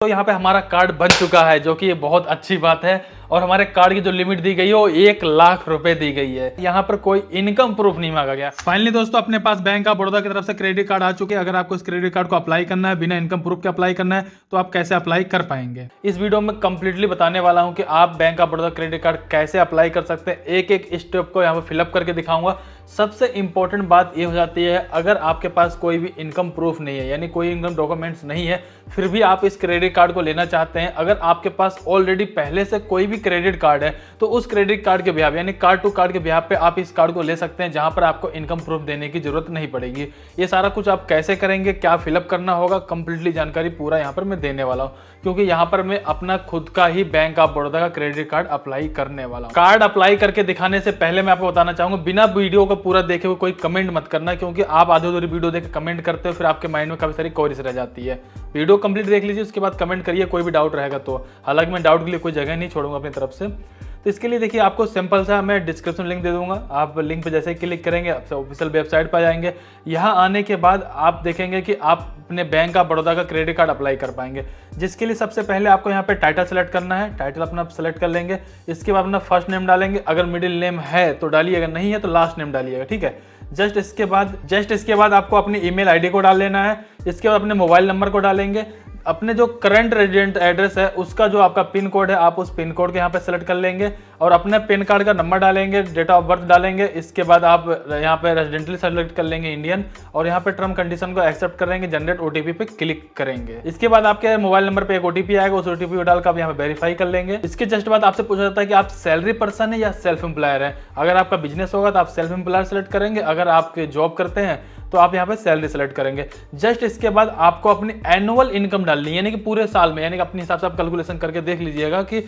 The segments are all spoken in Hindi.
तो यहाँ पे हमारा कार्ड बन चुका है, जो कि ये बहुत अच्छी बात है। और हमारे कार्ड की जो लिमिट दी गई है वो 1 लाख रुपए दी गई है। यहाँ पर कोई इनकम प्रूफ नहीं मांगा गया। फाइनली दोस्तों अपने पास बैंक ऑफ बड़ौदा की तरफ से क्रेडिट कार्ड आ चुके हैं। अगर आपको इस क्रेडिट कार्ड को अप्लाई करना है, बिना इनकम प्रूफ के अप्लाई करना है, तो आप कैसे अप्लाई कर पाएंगे। इस वीडियो में कंप्लीटली बताने वाला हूँ कि आप bank of Baroda credit card कैसे अप्लाई कर सकते हैं। एक एक स्टेप को यहाँ पे फिलअप करके दिखाऊंगा। सबसे इंपॉर्टेंट बात ये हो जाती है, अगर आपके पास कोई भी इनकम प्रूफ नहीं है, यानी कोई इनकम डॉक्यूमेंट्स नहीं है, फिर भी आप इस क्रेडिट कार्ड को लेना चाहते हैं, अगर आपके पास ऑलरेडी पहले से कोई भी क्रेडिट कार्ड है, तो उस क्रेडिट कार्ड के बिहाफ यानी कार्ड टू कार्ड के बिहाफ पे आप इस कार्ड को ले सकते हैं, जहां पर आपको इनकम प्रूफ देने की जरूरत नहीं पड़ेगी। ये सारा कुछ आप कैसे करेंगे, क्या फिलअप करना होगा, कंप्लीटली जानकारी पूरा यहाँ पर मैं देने वाला हूँ, क्योंकि यहाँ पर मैं अपना खुद का ही बैंक ऑफ बड़ौदा का क्रेडिट कार्ड अप्लाई करने वाला हूँ। कार्ड अप्लाई करके दिखाने से पहले मैं आपको बताना चाहूंगा, बिना वीडियो को पूरा देखे हुए कोई कमेंट मत करना, क्योंकि आप आधे अधूरी वीडियो देख कमेंट करते हो, फिर आपके माइंड में काफी सारी क्वेरीज रह जाती है। वीडियो कंप्लीट देख लीजिए, उसके बाद कमेंट करिए कोई भी डाउट रहेगा तो। हालांकि मैं डाउट के लिए कोई जगह नहीं छोड़ूंगा अपनी तरफ से। तो इसके लिए देखिए, आपको सिंपल सा मैं डिस्क्रिप्शन लिंक दे दूंगा। आप लिंक पे जैसे ही क्लिक करेंगे आपसे ऑफिशियल वेबसाइट पर जाएंगे। यहाँ आने के बाद आप देखेंगे कि आप अपने बैंक ऑफ बड़ौदा का क्रेडिट कार्ड अप्लाई कर पाएंगे, जिसके लिए सबसे पहले आपको यहाँ पे टाइटल सेलेक्ट करना है। टाइटल अपना सेलेक्ट कर लेंगे। इसके बाद अपना फर्स्ट नेम डालेंगे, अगर मिडिल नेम है तो डालिए, अगर नहीं है तो लास्ट नेम डालिएगा, ठीक है। जस्ट इसके बाद आपको अपनी ईमेल आईडी को डाल लेना है। इसके बाद अपने मोबाइल नंबर को डालेंगे। अपने जो करंट रेजिडेंट एड्रेस है उसका जो आपका पिन कोड है, आप उस पिन कोड के यहाँ पे सेलेक्ट कर लेंगे और अपने पिन कार्ड का नंबर डालेंगे, डेट ऑफ बर्थ डालेंगे। इसके बाद आप यहाँ पे रेजिडेंटली सेलेक्ट कर लेंगे इंडियन, और यहाँ पे टर्म कंडीशन को एक्सेप्ट करेंगे, जनरेट ओटीपी पे क्लिक करेंगे। इसके बाद आपके मोबाइल नंबर पे एक ओटीपी आएगा, उस ओटीपी को डालकर आप यहाँ पे वेरीफाई कर लेंगे। इसके जस्ट बाद आपसे पूछा जाता है कि आप सैलरी पर्सन है या सेल्फ एम्प्लॉयर है। अगर आपका बिजनेस होगा तो आप सेल्फ एम्प्लॉयर सेलेक्ट करेंगे, अगर आप जॉब करते हैं तो आप यहाँ पे सैलरी सेलेक्ट करेंगे। जस्ट इसके बाद आपको अपनी एनुअल इनकम डालनी है, यानी कि पूरे साल में, यानी कि अपने हिसाब से आप कैलकुलेशन करके देख लीजिएगा कि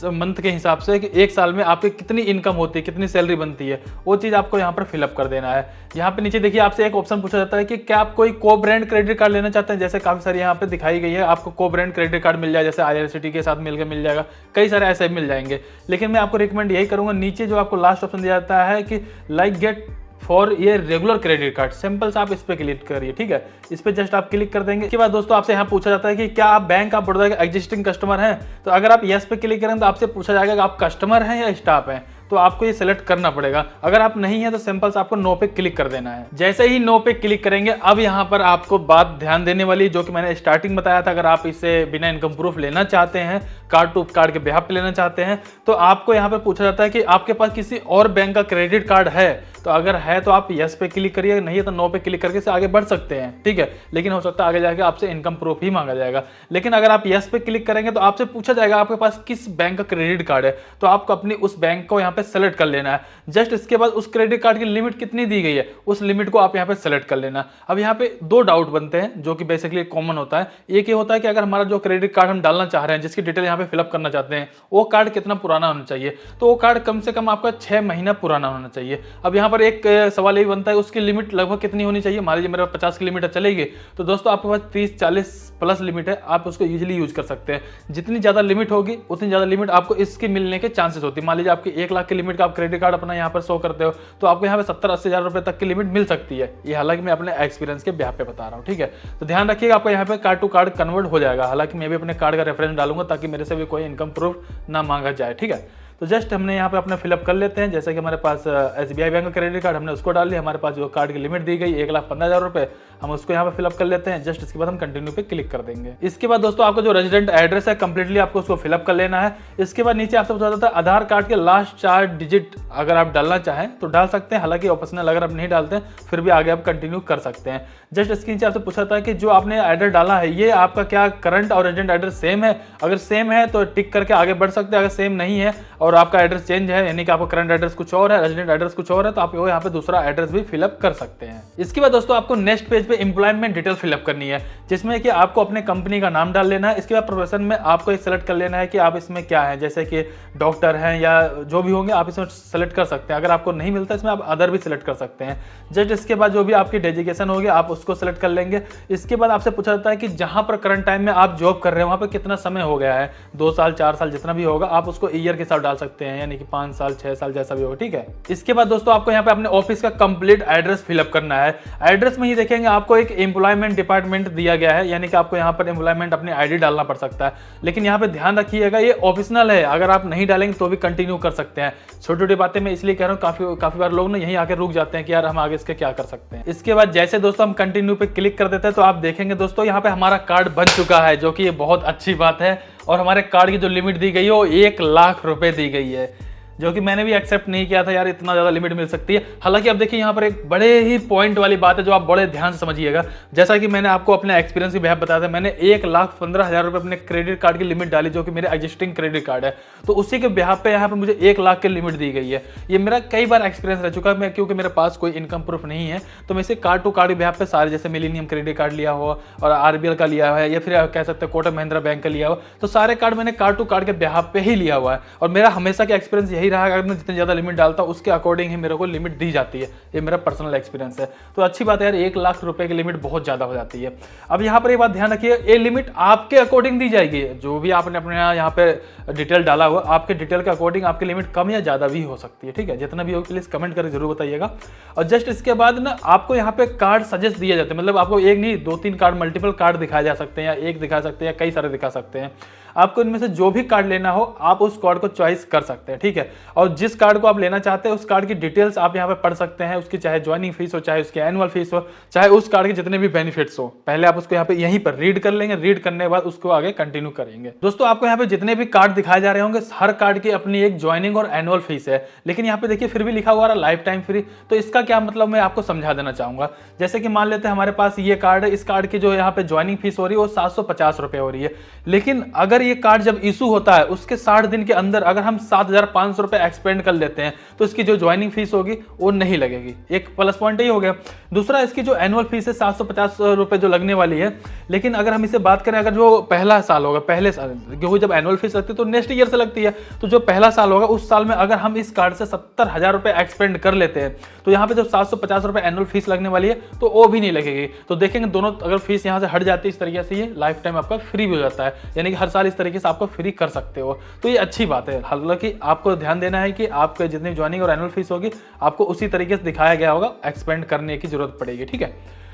मंथ के हिसाब से कि एक साल में आपकी कितनी इनकम होती है, कितनी सैलरी बनती है, वो चीज़ आपको यहाँ पर फिलअप कर देना है। यहाँ पे नीचे देखिए आपसे एक ऑप्शन पूछा जाता है कि क्या आप कोई को ब्रांड क्रेडिट कार्ड लेना चाहते हैं। जैसे काफी सारी यहाँ पे दिखाई गई है, आपको को ब्रांड क्रेडिट कार्ड मिल जाए, जैसे IRCTC के साथ मिल जाएगा, कई सारे ऐसे मिल जाएंगे। लेकिन मैं आपको रिकमेंड यही करूंगा, नीचे जो आपको लास्ट ऑप्शन दिया जाता है कि लाइक गेट फॉर ये रेगुलर क्रेडिट कार्ड, सिंपल सा आप इस पे क्लिक करिए, ठीक है। इस पे जस्ट आप क्लिक कर देंगे। इसके बाद दोस्तों आपसे यहाँ पूछा जाता है कि क्या आप बैंक ऑफ बड़ौदा के एग्जिस्टिंग कस्टमर हैं। तो अगर आप यस पे क्लिक करें तो आपसे पूछा जाएगा कि आप कस्टमर हैं या स्टाफ हैं, तो आपको ये सिलेक्ट करना पड़ेगा। अगर आप नहीं है तो सिंपल से आपको नो पे क्लिक कर देना है। जैसे ही नो पे क्लिक करेंगे, अब यहाँ पर आपको बात ध्यान देने वाली, जो कि मैंने स्टार्टिंग बताया था, अगर आप इसे बिना इनकम प्रूफ लेना चाहते हैं, कार्ड टू कार्ड के बिहाफ पे लेना चाहते हैं, तो आपको यहाँ पे पूछा जाता है कि आपके पास किसी और बैंक का क्रेडिट कार्ड है। तो अगर है तो आप यस पे क्लिक करिए, नहीं है तो नो पे क्लिक करके से आगे बढ़ सकते हैं, ठीक है। लेकिन हो सकता है आगे जाके आपसे इनकम प्रूफ ही मांगा जाएगा। लेकिन अगर आप यस पे क्लिक करेंगे तो आपसे पूछा जाएगा आपके पास किस बैंक का क्रेडिट कार्ड है, तो आपको अपनी उस बैंक को यहाँ पे सेलेक्ट कर लेना है। जस्ट इसके बाद उस क्रेडिट कार्ड की लिमिट कितनी दी गई है, उस लिमिट को आप यहाँ पे सेलेक्ट कर लेना। अब यहाँ पे दो डाउट बनते हैं, जो कि बेसिकली कॉमन होता है। एक ये होता है कि अगर हमारा जो क्रेडिट कार्ड हम डालना चाह रहे हैं, जिसकी डिटेल यहाँ पे फिलअप करना चाहते हैं, वो कार्ड कितना पुराना होना चाहिए। तो वो कार्ड कम से कम आपका 6 महीना पुराना होना चाहिए। अब यहाँ पर एक सवाल यही बनता है, उसकी लिमिट लगभग कितनी होनी चाहिए। मान लीजिए मेरे 50 की लिमिट चलेगी, तो दोस्तों आपके पास 30-40 प्लस लिमिट है, आप उसको इजीली यूज कर सकते हैं। जितनी ज्यादा लिमिट होगी उतनी ज्यादा लिमिट आपको इसकी मिलने के चांसेस होती है। मान लीजिए आपकी 1 लाख की लिमिट का आप क्रेडिट कार्ड अपना यहाँ पर शो करते हो, तो आपको यहाँ पे 70-80 हज़ार रुपए तक की लिमिट मिल सकती है। ये हालांकि मैं अपने एक्सपीरियंस के बिहाफ पे बता रहा हूँ, ठीक है। तो ध्यान रखिएगा, आपको यहाँ पे कार्ड टू कार्ड कन्वर्ट हो जाएगा। हालांकि मैं भी अपने कार्ड का रेफरेंस डालूंगा ताकि मेरे से भी कोई इनकम प्रूफ ना मांगा जाए, ठीक है। तो जस्ट हमने यहाँ पे अपना फिलअप कर लेते हैं। जैसे कि हमारे पास SBI बैंक का क्रेडिट कार्ड, हमने उसको डाल लिया। हमारे पास जो कार्ड की लिमिट दी गई 1,15,000 रुपए, हम उसको यहाँ पे फिलअप कर लेते हैं। जस्ट इसके बाद हम कंटिन्यू पे क्लिक कर देंगे। इसके बाद दोस्तों आपका जो रेजिडेंट एड्रेस है, कंप्लीटली आपको उसको फिलअप कर लेना है। इसके बाद नीचे आपसे पूछा जाता है आधार कार्ड के लास्ट 4 डिजिट, अगर आप डालना चाहें तो डाल सकते हैं। हालांकि ऑप्शनल, अगर आप नहीं डालते हैं फिर भी आगे आप कंटिन्यू कर सकते हैं। जस्ट इसके नीचे आपसे पूछा जाता है कि जो आपने एड्रेस डाला है, ये आपका क्या करंट और रेजिडेंट एड्रेस सेम है। अगर सेम है तो टिक करके आगे बढ़ सकते हैं। अगर सेम नहीं है और आपका एड्रेस चेंज है, यानी कि आपका करंट एड्रेस कुछ और है, रेजिडेंट एड्रेस कुछ और है, तो आप यहाँ पे दूसरा एड्रेस भी फिलअप कर सकते हैं। इसके बाद दोस्तों आपको नेक्स्ट पेज पे एम्प्लॉयमेंट डिटेल फिलअप करनी है, जिसमें कि आपको अपने कंपनी का नाम डाल लेना है। इसके बाद प्रोफेशन में आपको सेलेक्ट कर लेना है कि आप इसमें क्या है, जैसे कि डॉक्टर हैं या जो भी होंगे आप इसमें सेलेक्ट कर सकते हैं। अगर आपको नहीं मिलता इसमें आप अदर भी सिलेक्ट कर सकते हैं। जस्ट इसके बाद जो भी आपकी डेजिग्नेशन होगी आप उसको सेलेक्ट कर लेंगे। इसके बाद आपसे पूछा जाता है कि जहां पर करंट टाइम में आप जॉब कर रहे हैं वहां पर कितना समय हो गया है, 2 साल 4 साल जितना भी होगा, आप उसको ईयर के साथ डाल सकते हैं, यानी कि 5 साल 6 साल जैसा भी होगा, ठीक है। इसके बाद दोस्तों आपको यहाँ पे अपने ऑफिस का कंप्लीट एड्रेस फिलअप करना है। एड्रेस में ही देखेंगे आपको एक एम्प्लॉयमेंट डिपार्टमेंट दिया गया है, यानी कि आपको यहाँ पर एम्प्लॉयमेंट अपनी आईडी डालना पड़ सकता है। लेकिन यहाँ पे ध्यान रखिएगा ये ऑप्शनल है, अगर आप नहीं डालेंगे तो भी कंटिन्यू कर सकते हैं। छोटी छोटी बातें मैं इसलिए कह रहा हूँ, काफी बार लोग ना यहीं आके रुक जाते हैं कि यार हम आगे इसके क्या कर सकते हैं। इसके बाद जैसे दोस्तों हम कंटिन्यू पे क्लिक कर देते हैं तो आप देखेंगे दोस्तों यहाँ पे हमारा कार्ड बन चुका है, जो कि ये बहुत अच्छी बात है। और हमारे कार्ड की जो लिमिट दी गई है वो 1,00,000 रुपए दी गई है, जो कि मैंने भी एक्सेप्ट नहीं किया था यार, इतना ज़्यादा लिमिट मिल सकती है। हालांकि अब देखिए यहाँ पर एक बड़े ही पॉइंट वाली बात है जो आप बड़े ध्यान से समझिएगा। जैसा कि मैंने आपको अपने एक्सपीरियंस की बेहद बताया था, मैंने 1,15,000 रुपए अपने क्रेडिट कार्ड की लिमिट डाली, जो कि मेरे एग्जिस्टिंग क्रेडिट कार्ड है। तो उसी के बेहद पे यहाँ पर मुझे 1,00,000 की लिमिट दी गई है। ये मेरा कई बार एक्सपीरियंस रह चुका है। मैं क्योंकि मेरे पास कोई इनकम प्रूफ नहीं है तो मैं इसे कार्ड टू कार्ड के बेहद पे सारे, जैसे मिलेनियम क्रेडिट कार्ड लिया हो और RBL का लिया है, या फिर कह सकते हैं कोटक महिंद्रा बैंक का लिया हो, तो सारे कार्ड मैंने कार्ड टू कार्ड के बेहद पे ही लिया हुआ है। और मेरा हमेशा का एक्सपीरियंस यही रहा, अगर मैं जितनी ज़्यादा लिमिट डालता हूं उसके अकॉर्डिंग ही मेरे को लिमिट दी जाती है। ये मेरा पर्सनल एक्सपीरियंस है। तो अच्छी बात है यार, 1,00,000 रुपए की लिमिट बहुत ज्यादा हो जाती है। अब यहाँ पर एक बात ध्यान रखिए, ये लिमिट आपके अकॉर्डिंग दी जाएगी। जो भी आपने अपने यहाँ पे डिटेल डाला हुआ, आपके डिटेल के अकॉर्डिंग आपकी लिमिट कम या ज्यादा भी हो सकती है। ठीक है, जितना भी हो प्लीज कमेंट करके जरूर बताइएगा। और जस्ट इसके बाद ना आपको यहाँ पे कार्ड सजेस्ट दिए जाते हैं, मतलब आपको एक नहीं 2-3 कार्ड, मल्टीपल कार्ड दिखाए जा सकते हैं, या एक दिखा सकते हैं या कई सारे दिखा सकते हैं। आपको इनमें से जो भी कार्ड लेना हो आप उस कार्ड को चॉइस कर सकते हैं। ठीक है, और जिस कार्ड को आप लेना चाहते हैं उस कार्ड की डिटेल्स आप यहाँ पे पढ़ सकते हैं, उसकी चाहे ज्वाइनिंग फीस हो, चाहे उसकी एनुअल फीस हो, चाहे उस कार्ड के जितने भी बेनिफिट्स हो, पहले आप उसको यहाँ पे यहीं पर रीड कर लेंगे। रीड करने के बाद उसको आगे कंटिन्यू करेंगे। दोस्तों आपको यहाँ पे जितने भी कार्ड दिखाए जा रहे होंगे, हर कार्ड की अपनी एक ज्वाइनिंग और एनुअल फीस है। लेकिन यहाँ पे देखिए फिर भी लिखा हुआ है लाइफ टाइम फ्री। तो इसका क्या मतलब मैं आपको समझा देना चाहूंगा। जैसे कि मान लेते हैं हमारे पास ये कार्ड है, इस कार्ड की जो यहाँ पे ज्वाइनिंग फीस हो रही है वो 750 रुपए हो रही है। लेकिन अगर ये कार्ड जब इशू होता है उसके 60 दिन के अंदर अगर हम 7,500 रुपए एक्सपेंड कर लेते हैं तो इसकी जो ज्वाइनिंग फीस होगी वो नहीं लगेगी। एक प्लस पॉइंट ही हो गया। दूसरा, इसकी जो एनुअल फीस है 750 रुपए जो लगने वाली है, लेकिन अगर हम इसे बात करें, अगर जो पहला साल होगा, पहले साल, क्योंकि जब एनुअल फीस लगती है तो नेक्स्ट ईयर से लगती है, तो जो पहला साल होगा उस साल में अगर हम इस कार्ड से 70,000 रुपए एक्सपेंड कर लेते हैं तो यहाँ पे जो 750 रुपए एनुअल फीस लगने वाली है तो वो भी नहीं लगेगी। तो देखेंगे दोनों अगर फीस यहाँ से हट जाती है इस तरीके से, ये लाइफ टाइम आपका फ्री भी हो जाता है, यानी कि हर साल इस तरीके से आपको फ्री कर सकते हो। तो ये अच्छी बात है। हालांकि आपको ध्यान देना है कि आपके जितनी ज्वाइनिंग और एनुअल फीस होगी आपको उसी तरीके से दिखाया गया होगा, एक्सपेंड करने की जरूरत पड़ेगी। ठीक है,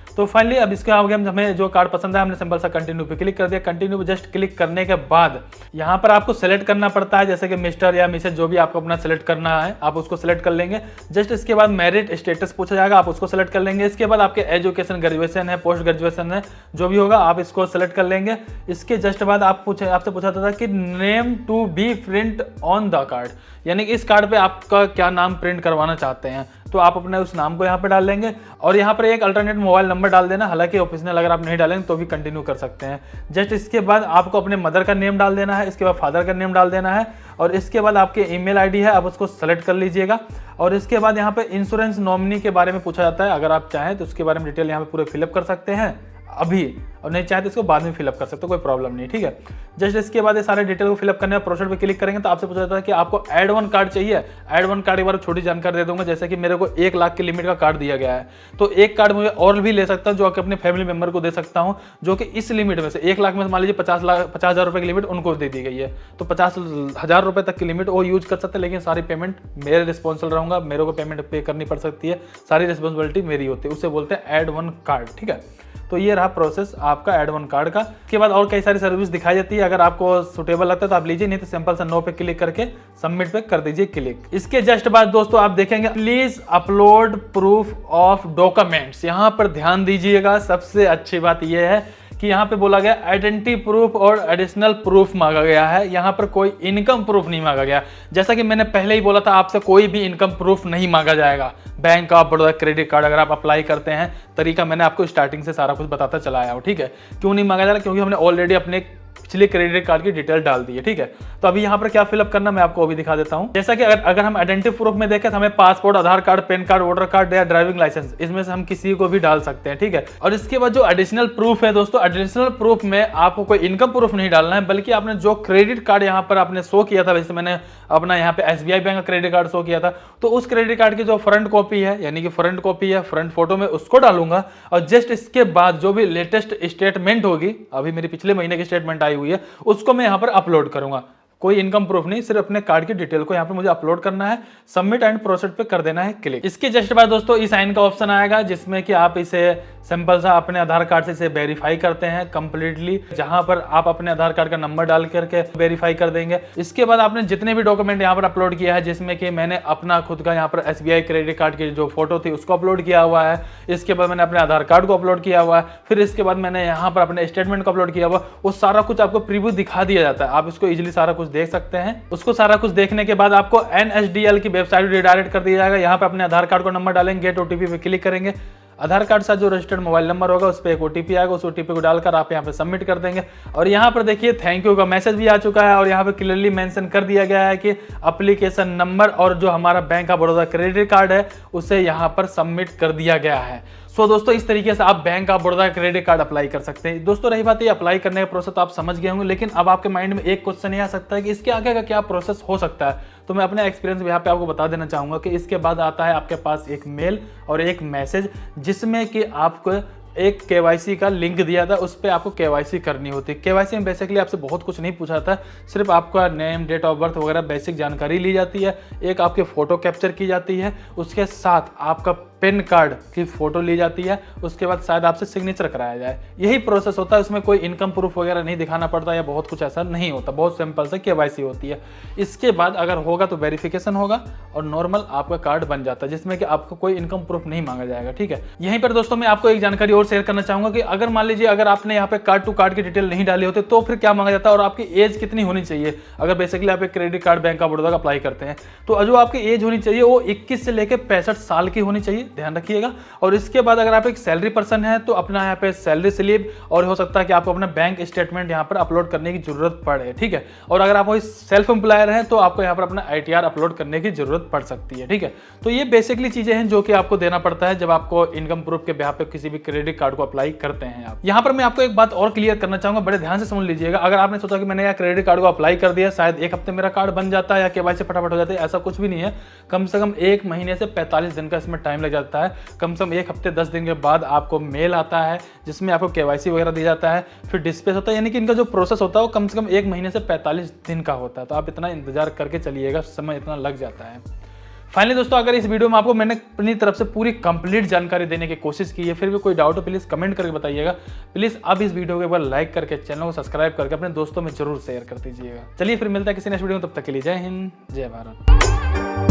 तो फाइनली अब इसके आगे हमें जो कार्ड पसंद है हमने सिंपल सा कंटिन्यू पे क्लिक कर दिया। कंटिन्यू पे जस्ट क्लिक करने के बाद यहाँ पर आपको सेलेक्ट करना पड़ता है, जैसे कि मिस्टर या मिसेज जो भी आपको अपना सेलेक्ट करना है आप उसको सेलेक्ट कर लेंगे। जस्ट इसके बाद मैरिड स्टेटस पूछा जाएगा, आप उसको सेलेक्ट कर लेंगे। इसके बाद आपके एजुकेशन, ग्रेजुएशन है, पोस्ट ग्रेजुएशन है, जो भी होगा आप इसको सेलेक्ट कर लेंगे। इसके जस्ट बाद आपसे पूछा था कि name to be print on the card, यानी कि इस कार्ड पे आपका क्या नाम प्रिंट करवाना चाहते हैं, तो आप अपने उस नाम को यहाँ पे डाल लेंगे। और यहाँ पर एक अल्टरनेट मोबाइल नंबर डाल देना, हालांकि ऑप्शनल, अगर आप नहीं डालेंगे तो भी कंटिन्यू कर सकते हैं। जस्ट इसके बाद आपको अपने मदर का नेम डाल देना है, इसके बाद फादर का नेम डाल देना है, और इसके बाद आपके ईमेल आईडी है आप उसको सेलेक्ट कर लीजिएगा। और इसके बाद यहाँ पे इंश्योरेंस नॉमिनी के बारे में पूछा जाता है, अगर आप चाहें तो उसके बारे में डिटेल यहाँ पे पूरे फिलअप कर सकते हैं अभी, और नहीं चाहे तो इसको बाद में फिलअप कर सकते हो, कोई प्रॉब्लम नहीं। ठीक है, जस्ट इसके बाद ये सारे डिटेल को फिलअप करने प्रोसेस पे क्लिक करेंगे तो आपसे पूछा जाता है कि आपको ऐड वन कार्ड चाहिए। ऐड वन कार्ड के बारे में छोटी जानकारी दे दूंगा, जैसे कि मेरे को 1,00,000 की लिमिट का कार्ड दिया गया है, तो एक कार्ड मुझे और भी ले सकता हूँ जो कि अपने फैमिली मेंबर को दे सकता हूँ, जो कि इस लिमिट में से 1,00,000 में मान लीजिए 50,000 रुपए की लिमिट उनको दे दी गई है, तो 50,000 रुपए तक की लिमिट वो यूज कर सकते हैं। लेकिन सारी पेमेंट मेरे रिस्पॉन्सिबल रहूंगा, मेरे को पेमेंट पे करनी पड़ सकती है, सारी रिस्पॉन्सिबिलिटी मेरी होती है, उसे बोलते हैं ऐड वन कार्ड। ठीक है, तो ये रहा प्रोसेस आपका ऐड वन कार्ड का। इसके बाद और कई सारी सर्विस दिखाई जाती है, अगर आपको सुटेबल लगता है तो आप लीजिए, नहीं तो सिंपल सा नो पे क्लिक करके सबमिट पे कर दीजिए क्लिक। इसके जस्ट बाद दोस्तों आप देखेंगे please upload proof of documents. यहाँ पर ध्यान दीजिएगा, सबसे अच्छी बात यह है कि यहाँ पे बोला गया आइडेंटिटी प्रूफ और एडिशनल प्रूफ मांगा गया है। यहाँ पर कोई इनकम प्रूफ नहीं मांगा गया। जैसा कि मैंने पहले ही बोला था, आपसे कोई भी इनकम प्रूफ नहीं मांगा जाएगा। Bank of Baroda credit card अगर आप अप्लाई करते हैं, तरीका मैंने आपको स्टार्टिंग से सारा कुछ बताता चला आया हूँ। ठीक है, क्यों नहीं मांगा जा रहा? क्योंकि हमने ऑलरेडी अपने पिछले क्रेडिट कार्ड की डिटेल डाल दी है। ठीक है, तो अभी यहाँ पर क्या फिलअप करना मैं आपको अभी दिखा देता हूँ। जैसा कि अगर हम आइडेंटिटी प्रूफ में देखें तो हमें passport, Aadhaar card, PAN card, voter card या ड्राइविंग लाइसेंस, इसमें से हम किसी को भी डाल सकते हैं। ठीक है, और इसके बाद जो एडिशनल प्रूफ है दोस्तों, एडिशनल प्रूफ में आपको कोई इनकम प्रूफ नहीं डालना है, बल्कि आपने जो क्रेडिट कार्ड यहाँ पर आपने शो किया था, वैसे मैंने अपना यहाँ पे SBI बैंक का क्रेडिट कार्ड शो किया था, तो उस क्रेडिट कार्ड की जो फ्रंट कॉपी है, यानी कि फ्रंट कॉपी है, फ्रंट फोटो में उसको डालूंगा। और जस्ट इसके बाद जो भी लेटेस्ट स्टेटमेंट होगी, अभी मेरी पिछले महीने की स्टेटमेंट आई हुई है, उसको मैं यहाँ पर अपलोड करूंगा। कोई इनकम प्रूफ नहीं, सिर्फ अपने कार्ड की डिटेल को यहाँ पे मुझे अपलोड करना है, सबमिट एंड प्रोसेस पे कर देना है क्लिक। इसके जस्ट बाद दोस्तों ई साइन का ऑप्शन आएगा, जिसमें कि आप इसे सिंपल सा अपने आधार कार्ड से इसे वेरीफाई करते हैं कंप्लीटली, जहां पर आप अपने आधार कार्ड का नंबर डाल करके वेरीफाई कर देंगे। इसके बाद आपने जितने भी डॉक्यूमेंट यहाँ पर अपलोड किया है, जिसमें कि मैंने अपना खुद का यहाँ पर SBI क्रेडिट कार्ड की जो फोटो थी उसको अपलोड किया हुआ है, इसके बाद मैंने अपने आधार कार्ड को अपलोड किया हुआ है, फिर इसके बाद मैंने यहाँ पर अपने स्टेटमेंट को अपलोड किया हुआ, वो सारा कुछ आपको प्रीव्यू दिखा दिया जाता है। आप इसको इजिली सारा कुछ देख सकते हैं। उसको सारा कुछ देखने के बाद आपको NSDL की वेबसाइट रिडायरेक्ट कर दिया जाएगा। यहाँ पे अपने आधार कार्ड को नंबर डालेंगे, गेट OTP पे क्लिक करेंगे, आधार कार्ड से जो रजिस्टर्ड मोबाइल नंबर होगा उस पर एक OTP आएगा, उस OTP को डालकर आप यहाँ पे सबमिट कर देंगे। और यहाँ पर देखिए थैंक यू का मैसेज भी आ चुका है और यहाँ पे क्लियरली मेंशन कर दिया गया है कि एप्लीकेशन नंबर और जो हमारा bank of Baroda credit card है उसे यहाँ पर सबमिट कर दिया गया है। सो दोस्तों इस तरीके से आप bank of Baroda credit card apply कर सकते हैं। दोस्तों रही बात ये अप्लाई करने का प्रोसेस तो आप समझ गए होंगे, लेकिन अब आपके माइंड में एक क्वेश्चन ये आ सकता है कि इसके आगे का क्या प्रोसेस हो सकता है। तो मैं अपने एक्सपीरियंस यहाँ पे आपको बता देना चाहूंगा कि इसके बाद आता है आपके पास एक मेल और एक मैसेज, जिसमें कि आपको एक KYC का लिंक दिया था, उस पर आपको KYC करनी होती है। KYC में बेसिकली आपसे बहुत कुछ नहीं पूछा था, सिर्फ आपका नेम, डेट ऑफ बर्थ वगैरह बेसिक जानकारी ली जाती है, एक आपकी फ़ोटो कैप्चर की जाती है, उसके साथ आपका पैन कार्ड की फ़ोटो ली जाती है, उसके बाद शायद आपसे सिग्नेचर कराया जाए। यही प्रोसेस होता है, उसमें कोई इनकम प्रूफ वगैरह नहीं दिखाना पड़ता या बहुत कुछ ऐसा नहीं होता, बहुत सिंपल से KYC होती है। इसके बाद अगर होगा तो वेरिफिकेशन होगा और नॉर्मल आपका कार्ड बन जाता है, जिसमें कि आपको कोई इनकम प्रूफ नहीं मांगा जाएगा। ठीक है, यहीं पर दोस्तों मैं आपको एक जानकारी और शेयर करना चाहूंगा कि अगर मान लीजिए अगर आपने यहाँ पे कार्ड टू कार्ड की डिटेल नहीं डाली होती तो फिर क्या मांगा जाता है और आपकी एज कितनी होनी चाहिए। अगर बेसिकली आप एक credit card bank of Baroda का अप्लाई करते हैं तो जो आपकी एज होनी चाहिए वो 21 से लेकर 65 साल की होनी चाहिए, ध्यान रखिएगा। और इसके बाद अगर आप एक सैलरी पर्सन है तो अपना यहाँ पे सैलरी स्लिप और हो सकता है कि आपको अपना बैंक स्टेटमेंट यहाँ पर अपलोड करने की जरूरत पड़े। ठीक है, और अगर आप सेल्फ एम्प्लॉयर हैं तो आपको यहाँ पर अपना ITR अपलोड करने की जरूरत पड़ सकती है। ठीक है, तो ये बेसिकली चीजें हैं जो कि आपको देना पड़ता है जब आपको इनकम प्रूफ के बिहाफ पे किसी भी क्रेडिट कार्ड को अप्लाई करते हैं आप। यहाँ पर मैं आपको एक बात और क्लियर करना चाहूंगा, बड़े ध्यान से समझ लीजिएगा। अगर आपने सोचा कि मैंने यार क्रेडिट कार्ड को अप्लाई कर दिया, शायद एक हफ्ते मेरा कार्ड बन जाता है या KYC फटाफट हो जाती है, ऐसा कुछ भी नहीं है। कम से कम 1 महीने से 45 दिन का इसमें टाइम लग जाता है। कम से कम 1 हफ्ते 10 दिन के बाद आपको मेल आता है जिसमें आपको KYC वगैरह दिया जाता है, फिर डिस्पैच होता है, यानी कि इनका जो प्रोसेस होता है वो कम से कम 1 महीने से 45 दिन का होता है। तो आप इतना इंतजार करके चलिएगा, समय इतना लग जाता है। फाइनली दोस्तों अगर इस वीडियो में आपको मैंने अपनी तरफ से पूरी कंप्लीट जानकारी देने की कोशिश की है, फिर भी कोई डाउट हो प्लीज कमेंट करके बताइएगा। प्लीज अब इस वीडियो को एक बार लाइक करके चैनल को सब्सक्राइब करके अपने दोस्तों में जरूर शेयर कर दीजिएगा। चलिए फिर मिलता है किसी नेक्स्ट वीडियो में, तब तक के लिए जय हिंद, जय भारत।